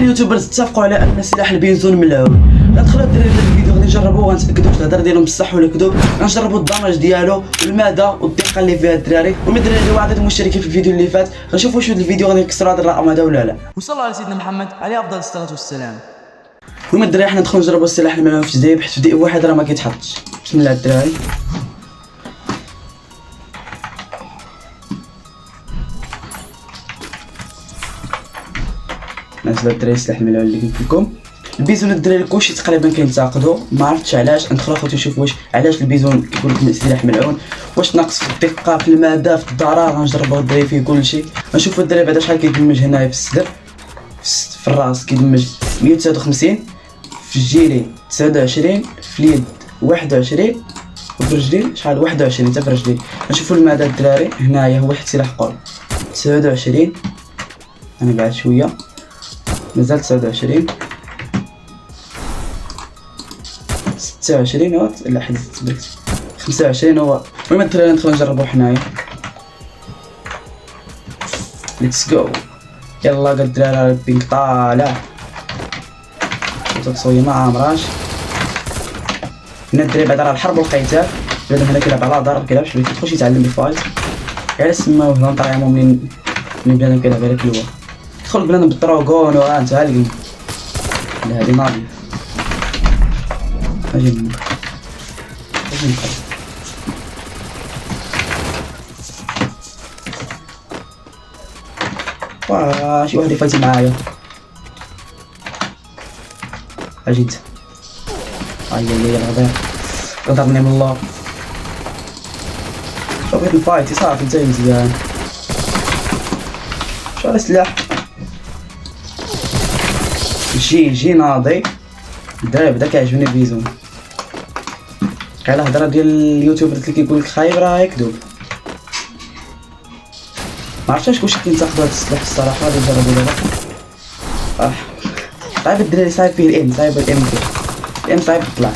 اليوتيوبرز اتفقوا على ان سلاح البنزون ملعون. غندخلوا الدراري في الفيديو غادي نجربوه وغنتاكدوا واش الهضره ديالهم بصح ولا كذوب. غنجربوا الدمج ديالو والمدى والدقه اللي فيها الدراري. ومن الدراري اللي واعدين المشتركين في الفيديو اللي فات غنشوفوا واش الفيديو غادي يكسروا هذا الرقم هذا ولا لا. وصلى على سيدنا محمد عليه افضل الصلاه والسلام. المهم الدراري حنا ندخلوا نجربوا السلاح الملعون في جديد، حيت في دقيقه واحد راه ما كيتحطش. بسم الله الدراري. نازل الدراري السلاح الملعون اللي قلت لكم. البيزون الدراري كلشي تقريبا كينتقدوا، ما عرفتش علاش. ندخلوا اخوتي نشوف واش علاش البيزون كيقول لك سلاح ملعون، واش ناقص في الدقه في المدى في الضرر. غنجربوا الدراري فيه كلشي. غنشوفوا الدراري بعدا شحال كيدمج هنايا في الصدر في الراس كيدمج 159، في الجيري 29، في اليد 21، وفي الرجلين شحال 21 حتى في الرجلين. غنشوفوا المدى الدراري هنايا هو واحد سلاح قول 29. انا بعد شويه مازال 29 26 لا حد تبركت 25 هو. المهم الدراري ندخلو نجربو حنايا. ليتس جو. يلا قد الدراري البينك طالع وتصوي ما عامراش. هنا الدراري بعد راه الحرب والقتال. بنادم هنا كيلعب على ضرب كيلعبش بغيت يخش يتعلم الفايت. غير سماوه لونطريمون منين بنادم كيلعب على كلوه. دخل بنادم بالدراغون وها انت هالقي. لا هادي ناضيه. اجي واه شي واحد يفايت معايا. اجي انت. اي غدرني من الله. شوف بغيت الفايت صافي انت مزيان. شو هذا السلاح؟ جي ناضي. الدراري بدا كيعجبني البيزون. على الهضره ديال اليوتيوبر اللي كيقول لك خايب راه يكذب. ما عرفتش واش كينتقدوا هذا السلاح الصراحه. غادي نجربو دابا. صعيب الدراري، صعيب فيه الام، صعيب الام فيه الام صعيب تطلع.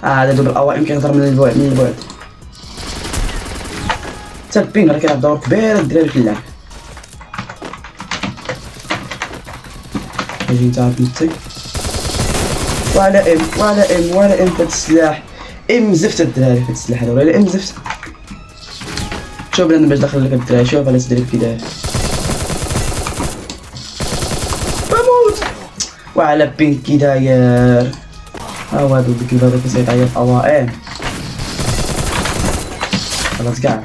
هذا دوب الاوائم كيهضر من البعد. حتى البين راه كيلعب دور كبير الدراري في اللعب. اجي نتا بنتي وعلى ام في هاد السلاح. ام زفت الدراري في هاد السلاح هذا ولا ام زفت. شوف بنادم باش دخل لك الدراري. شوف على تدريب كي داير. بموت. وعلى بين كي داير. ها هو هذا الكلب هذا كيسيط عليا في اوائم. خلاص كاع.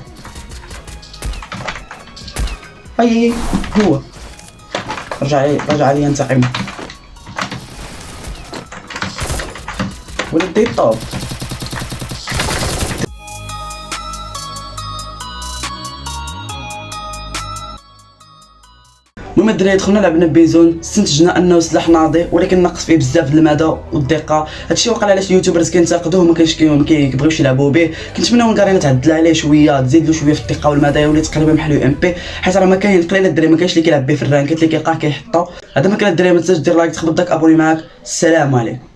اي هو رجع لي ينتقم. ولدي الطوب. المهم الدراري دخلنا لعبنا بيزون. استنتجنا انه سلاح ناضي ولكن ناقص فيه بزاف المدى والدقه. هادشي وقع علاش اليوتيوبرز كينتقدوه ما كيبغيوش يلعبوا به. كنتمنى من قرينا تعدل عليه شويه، تزيد له شويه في الدقه والمدى يولي تقريبا بحال يو ام بي. حيت راه ما كاين قليل الدراري ما كاينش اللي كيلعب به في الرانكات اللي كيلقاه كيحطو. هذا ما كان الدراري ما تنساش دير لايك تخبط داك ابوني معاك. السلام عليكم.